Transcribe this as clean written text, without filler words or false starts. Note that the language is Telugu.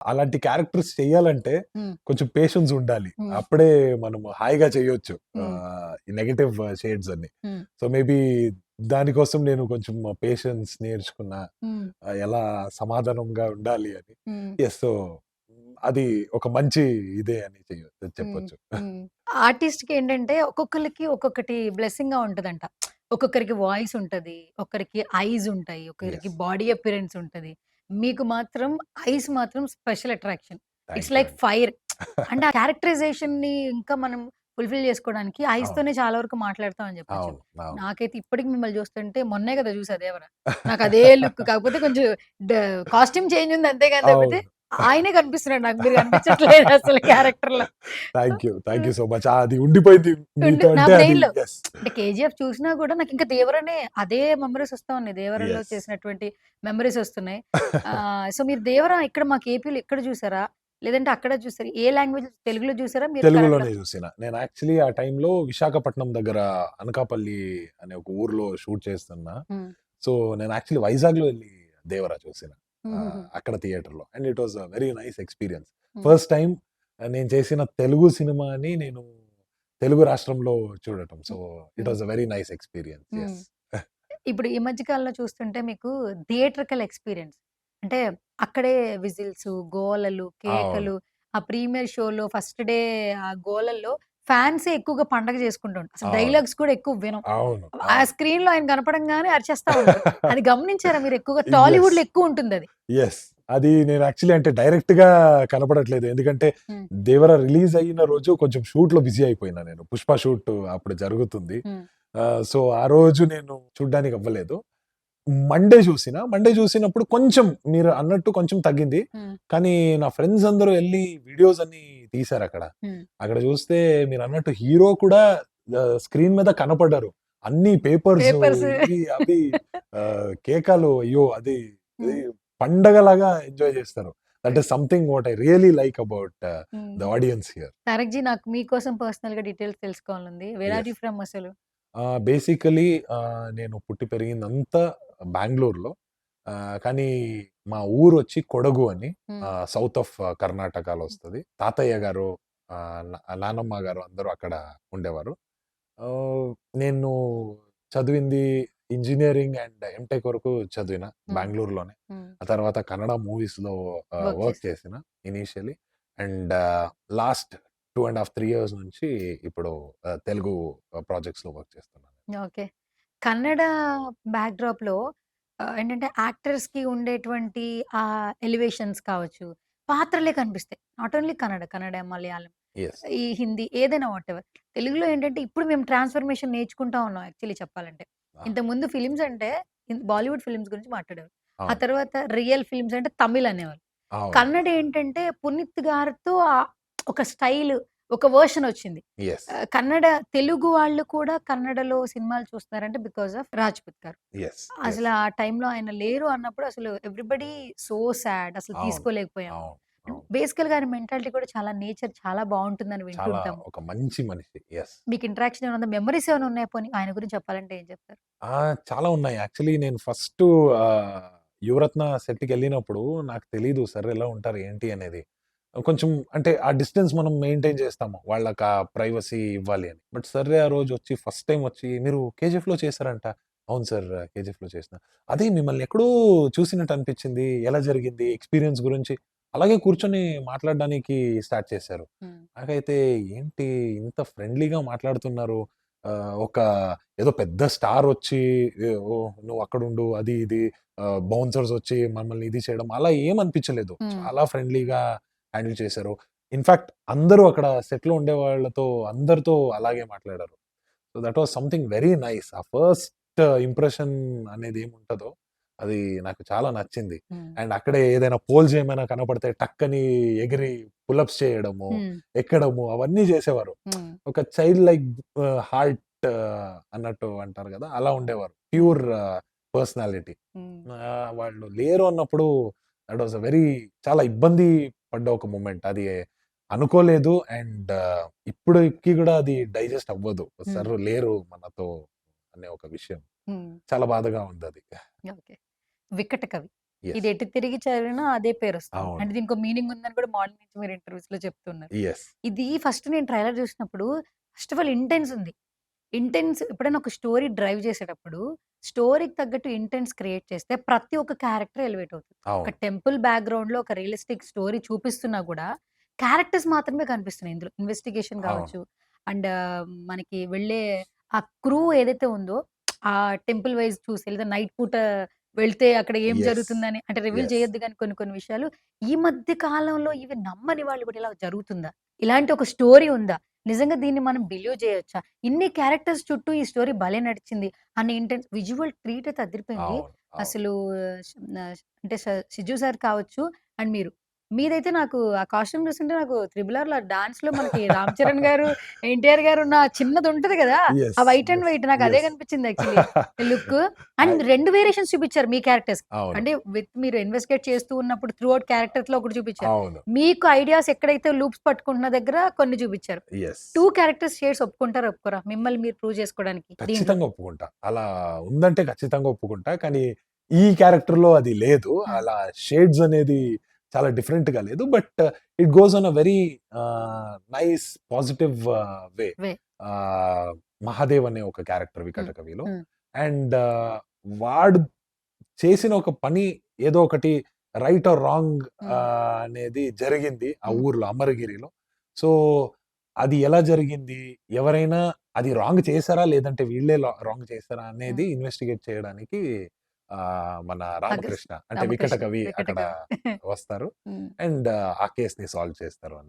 అలాంటి క్యారెక్టర్స్ చేయాలంటే హ్మ్. కొంచెం పేషెన్స్ ఉండాలి. హ్మ్. అప్పుడే మనం హాయిగా చేయొచ్చు. హ్మ్. ఈ నెగెటివ్ షేడ్స్ అన్ని. హ్మ్. సో, మేబీ దానికోసం నేను కొంచెం పేషెన్స్ నేర్చుకున్నా. హ్మ్. ఎలా సమాధానంగా ఉండాలి అని. హ్మ్. యెస్. సో, అది ఒక మంచి ఇదే అని హ్మ్. చెప్పొచ్చు. హ్మ్. ఆర్టిస్ట్‌కేంటంటే ఒక్కొక్కళ్ళకి ఒక్కొక్కటి బ్లెస్సింగ్‌గా ఉంటదంట. ఒక్కొక్కరికి వాయిస్ ఉంటది. ఒక్కరికి ఐస్ ఉంటాయి. ఒక్కరికి యెస్. బాడీ అపియరెన్స్ ఉంటది. మీకు మాత్రం ఐస్ మాత్రం special attraction. It's thank you like అండి. ఫైర్. అంటే ఆ క్యారెక్టరైజేషన్‌ని ఇంకా మనం ఫుల్‌ఫిల్ చేసుకోవడానికి అవును. ఐస్‌తోనే చాలా వరకు మాట్లాడతాం అని చెప్పొచ్చు. అవును. అవును. నాకైతే ఇప్పటికి మిమ్మల్ని చూస్తుంటే మొన్నే కదా చూసా 'దేవర'. నాకదే లుక్ కాకపోతే కొంచెం డ కాస్ట్యూమ్ చేంజ్ ఉంది అంతే గాని లేకపోతే అవును. ఆయనే కనిపిస్తున్నాడు నాకు. మీరు కనిపించట్లేదు అసలు క్యారెక్టర్‌లో. Thank you so much. అది ఉండిపోయింది మీతో నా అంటే అది బ్రెయిన్‌లో. యెస్. అంటే 'కేజీఎఫ్' చూసినా గూడా నాకింకా 'దేవరనే' అదే మెమోరీస్ వస్తా ఉన్నాయి. 'దేవరలో' యెస్. చేసినటువంటి మెమోరీస్ వస్తున్నాయి. సో, మీరు 'దేవర' ఇక్కడ మాకు ఏపీలో ఇక్కడ చూసారా? లేదంటే అక్కడ చూసారా? ఏ లాంగ్వేజ్ తెలుగులో చూసారా? మీరు కన్నడలో తెలుగులోనే చూసిన. నేను యాక్చువల్లీ ఆ టైంలో విశాఖపట్నం దగ్గర అనకాపల్లి అనే ఒక ఊర్లో షూట్ చేస్తున్నా. హ్మ్. సో, నేను యాక్చువల్లీ వైజాగ్‌లో ఎళ్లి 'దేవర' చూసిన. హుహుహు. అక్కడ థియేటర్‌లో. And it was a very nice experience. హ్మ్. ఫస్ట్ టైమ్ నేను చేసిన తెలుగు సినిమాని నేను తెలుగు రాష్ట్రంలో చూడటం. సో, ఇట్ హ్మ్. Was a very nice experience. హ్మ్. యెస్. ఇప్పుడు ఈ మధ్య కాలంలో చూస్తుంటే మీకు థియేట్రికల్ ఎక్స్‌పీరియన్స్. అంటే అక్కడే విజిల్సు, గోలలు, అవును. కేకలు, ఆ ప్రీమియర్ షోలో ఫస్ట్ డే ఆ గోలల్లో ఫ్యాన్సే ఎక్కువగా పండగ చేసుకుంటూ ఉంటారు. అసలు అవును. డైలాగ్స్ కూడా ఎక్కువ వినం. అవును. ఆ అవును. స్క్రీన్‌లో ఆయన కనపడంగానే అరిచేస్తా ఉంటారు. అది గమనించారా మీరు ఎక్కువగా? యెస్. టాలీవుడ్‌లో ఎక్కువుంటుందది. యెస్. అది నేను యాక్చువల్లీ అంటే డైరెక్ట్‌గా కనపడట్లేదు. ఎందుకంటే హ్మ్. 'దేవర' రిలీజ్ అయిన రోజు కొంచెం షూట్‌లో బిజీ అయిపోయినా నేను. 'పుష్ప' షూట్ అప్పుడు జరుగుతుంది. హ్మ్. సో, ఆ రోజు నేను చూడ్డానికి అవ్వలేదు. మండే చూసినప్పుడు కొంచెం మీరు అన్నట్టు కొంచెం తగ్గింది. హ్మ్. కానీ నా ఫ్రెండ్స్ అందరూ ఎళ్లి వీడియోస్ అన్నీ తీశారక్కడ. హ్మ్. అక్కడ చూస్తే మీరన్నట్టు హీరో కూడా స్క్రీన్ మీద కనపడ్డారు. అన్ని పేపర్సు పేపర్స్. ఇవి అవి కేకలు అయ్యో! అది అది హ్మ్. పండగలాగా ఎంజాయ్ చేస్తారు. That is something what I really like about hmm. The audience here. Tarak ji నాకు మీకోసం పర్సనల్‌గా డీటెయిల్స్ తెలుసుకోవాలనుంది. Where are yes. You from అసలు? బేసికల్లీ నేను పుట్టి పెరిగిందంతా బెంగుళూరులో. కానీ మా ఊరొచ్చి కొడగు అని హ్మ్. సౌత్ ఆఫ్ కర్ణాటకలో వస్తది. తాతయ్య గారు, నానమ్మ గారు అందరూ అక్కడ ఉండేవారు. నేను చదివింది ఇంజినీరింగ్ అండ్ ఎంటెక్ వరకు చదివిన హ్మ్. బెంగుళూరులోనే. హ్మ్. ఆ తర్వాత కన్నడ మూవీస్‌లో వర్క్ వర్క్ చేశారు. చేసిన ఇనీషియల్లీ. అండ్ లాస్ట్ 2 ½ 3 ఇయర్స్ నుంచి ఇప్పుడు తెలుగు ప్రాజెక్ట్స్‌లో వర్క్ చేస్తున్నాను. ఓకే. కన్నడ బ్యాక్‌డ్రాప్‌లో ఏంటంటే యాక్టర్స్‌కి ఉండేటువంటి ఎలివేషన్స్ కావచ్చు, పాత్రలే కనిపిస్తాయి. Not only Kannada, Kannada, Malayalam, yes. ఈ హిందీ ఏదైనా వాటెవర్. తెలుగులో ఏంటంటే ఇప్పుడు మేము ట్రాన్స్‌ఫర్మేషన్ నేర్చుకుంటా ఉన్నాం యాక్చువల్లీ చెప్పాలంటే. ఆ! ఇంతకుముందు ఫిల్మ్స్ అంటే బాలీవుడ్ ఫిల్మ్స్ గురించి మాట్లాడేవారు. ఆ అవును. తర్వాత రియల్ ఫిల్మ్స్ అంటే తమిళ్ అనేవాళ్ళు. అవును. కన్నడ ఏంటంటే పునీత్ గారితో ఒక స్టైల్, ఒక వెర్షన్ వచ్చింది. యెస్. కన్నడ తెలుగు వాళ్ళు కూడా కన్నడలో సినిమాలు చూస్తున్నారంటే బికాస్ ఆఫ్ 'రాజ్‌పూత్' గారు. యెస్. అసలు యెస్. ఆ టైంలో ఆయన లేరు అన్నప్పుడు అసలు ఎవ్రీబడీ సో సాడ్. అసలు అవును. తీసుకోలేకపోయాము. అవును. అండ్ అవును. బేసికల్‌గా ఆయన మెంటాలిటీ కూడా చాలా నేచర్ చాలా బావుంటుందని చాలా వింటుంటాము. ఒక మంచి మనిషి. యెస్. మీకు ఇంటరాక్షన్ ఏమైనా ఉందా? మెమోరీస్ ఏమైనా ఉన్నాయా పోనీ ఆయన గురించి చెప్పాలంటే ఏం చెప్తారు? ఆ! చాలా ఉన్నాయి. యాక్చువల్లీ నేను ఫస్టు యువరత్న సెట్‌కెళ్ళినప్పుడు నాకు తెలీదు సార్ ఎలా ఉంటారు ఏంటి అనేది. కొంచెం అంటే ఆ డిస్టెన్స్ మనం మెయింటైన్ చేస్తాము. వాళ్ళకా ప్రైవసీ ఇవ్వాలి అని. బట్ సర్రే ఆ రోజొచ్చి ఫస్ట్ టైమ్ వచ్చి "మీరు కేజీఎఫ్‌లో చేశారంట." "అవును సార్ కేజీఎఫ్‌లో చేసిన." "అదే మిమ్మల్ని ఎక్కడో చూసినట్టు అనిపించింది. ఎలా జరిగింది? ఎక్స్‌పీరియన్స్ గురించి" అలాగే కూర్చొని మాట్లాడడానికి స్టార్ట్ చేశారు. హ్మ్. నాకైతే ఏంటి ఇంత ఫ్రెండ్లీగా మాట్లాడుతున్నారు. ఒక ఏదో పెద్ద స్టారొచ్చి ఓహ్! నువ్వక్కడుండు అది ఇది బౌన్సర్స్ వచ్చి మమ్మల్ని ఇది చేయడం అలా ఏమనిపించలేదు. హ్మ్. చాలా ఫ్రెండ్లీగా హ్యాండిల్ చేశారు. ఇన్‌ఫాక్ట్ అందరూ అక్కడ సెట్‌లో ఉండేవాళ్ళతో అందరితో అలాగే మాట్లాడారు. So, that was something very nice. ఆ ఫస్ట్ ఇంప్రెషన్ అనేది ఏముంటదో అది నాకు చాలా నచ్చింది. హ్మ్. అండ్ అక్కడే ఏదైనా పోల్స్ ఏమైనా కనపడితే టక్కని ఎగిరి పుల్ అప్స్ చేయడము, హ్మ్. ఎక్కడము అవన్నీ చేసేవారు. హ్మ్. ఒక చైల్డ్ లైక్ హార్ట్ అన్నట్టు అంటారు గదా! అలా ఉండేవారు. హ్మ్. Pure personality. హ్మ్. వాళ్ళు లేరు అన్నప్పుడు థట్ వాస్ ఎ వెరీ చాలా ఇబ్బంది పడ్డ ఒక మొమెంట్. అది అనుకోలేదు. అండ్ ఇప్పటికి గూడా అది డైజెస్ట్ అవ్వదు. హ్మ్. సర్ లేరు మనతో అనే ఒక విషయం. హ్మ్. చాలా బాధగా ఉందది. ఓకే. 'వికట కవి.' ఇది యెస్. ఎటు తిరిగి చదివినా అదే పేరొస్తుంది. అవును. అంటే దీనికో మీనింగ్ ఉందని కూడా మార్నింగ్ నుంచి మీరు ఇంటర్వ్యూస్‌లో చెప్తున్నారు. యెస్. ఇది ఫస్ట్ నేను ట్రైలర్ చూసినప్పుడు ఫస్ట్ ఆఫ్ ఆల్ ఇంటెన్స్ ఉంది. ఇంటెన్స్ ఎప్పుడైనా ఒక స్టోరీ డ్రైవ్ చేసేటప్పుడు స్టోరీకి తగ్గట్టు ఇంటెన్స్ క్రియేట్ చేస్తే ప్రతి ఒక్క క్యారెక్టర్ ఎలివేట్ అవుతుంది. ఒక అవును. టెంపుల్ బ్యాక్‌గ్రౌండ్‌లో ఒక రియలిస్టిక్ స్టోరీ చూపిస్తున్నా కూడా క్యారెక్టర్స్ మాత్రమే కనిపిస్తున్నాయి ఇందులో. ఇన్వెస్టిగేషన్ అవును. కావచ్చు అండ్ మనకి వెళ్ళే ఆ క్రూ ఏదైతే ఉందో ఆ టెంపుల్ వైస్ చూసి లేదా నైట్ పూట వెళ్తే అక్కడ ఏం యెస్. జరుగుతుందని అంటే రివీల్ యెస్. చేయొద్దు గాని కొన్ని కొన్ని విషయాలు ఈ మధ్య కాలంలో ఇవి నమ్మని వాళ్ళు కూడా ఇలా జరుగుతుందా? ఇలాంటి ఒక స్టోరీ ఉందా? నిజంగా దీన్ని మనం బిలీవ్ చేయొచ్చా? ఇన్ని క్యారెక్టర్స్ చుట్టూ ఈ స్టోరీ భలే నడిచింది. అన్ని ఇంటెన్స్ విజువల్ ట్రీట్ అయితే అదిరిపోయింది. అవును. అవును. అసలు అంటే 'సిజ్జు' సార్ కావచ్చు అండ్ మీరు. మీదైతే నాకు ఆ కాస్ట్యూమ్ చూస్తుంటే నాకు 'త్రిబుల్ ఆర్‌లో' డాన్స్‌లో మనకి 'రామ్ చరణ్' గారు, 'ఎన్టీఆర్' గారు ఉన్న చిన్నదుంటది గదా! ఆ yes. White and yes. White నాకు అదే యెస్. కనిపించింది యాక్చువల్లీ లుక్కు. అండ్ అయ్ 2 వేరియేషన్స్ చూపిచ్చారు మీ క్యారెక్టర్స్. అవును. అంటే మీరు ఇన్వెస్టిగేట్ చేస్తూ ఉన్నప్పుడు త్రూ ఔట్ క్యారెక్టర్స్‌లో ఒకటి చూపిచ్చారు. అవును. మీకు ఐడియాస్ ఎక్కడైతే లూప్స్ పట్టుకుంటున్న దగ్గర కొన్ని చూపిచ్చారు. యెస్. 2 క్యారెక్టర్స్ షేడ్స్ ఒప్పుకుంటారా? ఒప్పుకోరా? మిమ్మల్ని మీరు ప్రూవ్ చేసుకోవడానికి దీంట్లో. ఖచ్చితంగా ఒప్పుకుంటా. అలా ఉందంటే ఖచ్చితంగా ఒప్పుకుంటా. కానీ ఈ క్యారెక్టర్‌లో అది లేదు. ఆ! అలా షేడ్స్ అనేది చాలా డిఫరెంట్‌గా లేదు. But it goes on a very nice positive way. Way. Ah, 'Mahadev' అనే ఒక క్యారెక్టర్ హ్మ్. 'వికట కవిలో'. హ్మ్. అండ్ వాడు చేసిన ఒక పని ఏదో ఒకటి రైట్ ఆర్ రాంగ్ హ్మ్. అనేది జరిగింది ఆ హ్మ్. ఊర్లో అమరగిరిలో. సో, అది ఎలా జరిగింది? ఎవరైనా అది రాంగ్ చేశారా? లేదంటే వీళ్ళే రాంగ్ చేశారా? అనేది హ్మ్. ఇన్వెస్టిగేట్ చేయడానికి మన అగస్ రామకృష్ణ అంటే వికట రామకృష్ణ కవి వికట అక్కడ కవి. వస్తారు. హ్మ్. అండ్ ఆ కేస్‌ని సాల్వ్ చేస్తారు.